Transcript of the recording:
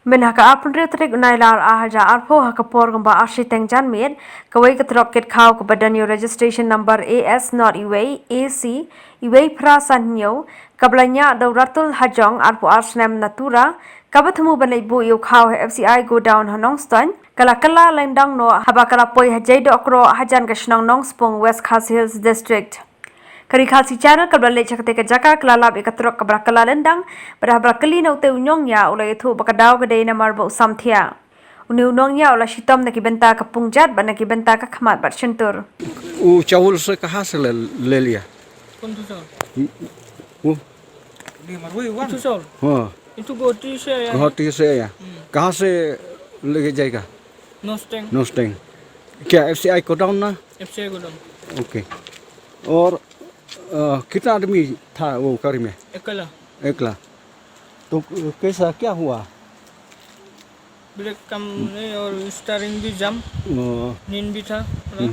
Menaka apun trik nailar ahaja arpo hakapor gamba asyiteng janmir kawai ketrok ket kau kepada new registration number AS not iway AC iway prasanyo kablanya dauratul hajong arpo arsnem natura kabatemu banai bu yu kau FCI go down hanongstone kala lendang no habakala poi hajai dokro hajan kashnong nongspong West Khas Hills district. Kari khasi channel kabla le chakte ke jaka kelalap ikatrok kabra kala lendang pada kali na ute unyong ya ulai itu bakadaw gede na marbo samthia uni unong ya ula shitom na kibenta ka pungjat ba na kibenta ka khmat bar chentur वो चावल से कहाँ से ले लिया? कौन सा चावल? वो इटू चावल हाँ इटू गोटी से आया है। गुवाहाटी से आया। कहाँ से लेके जाएगा? नोस्टेंग नोस्टेंग क्या FCI को डाउन ना? एफसीआई गोदाम ओके। और कितना आदमी था वो गाड़ी में? अकेला एकला। तो कैसा क्या हुआ? ब्रेक कम नहीं और स्टारिंग भी जम नींद भी था थोड़ा।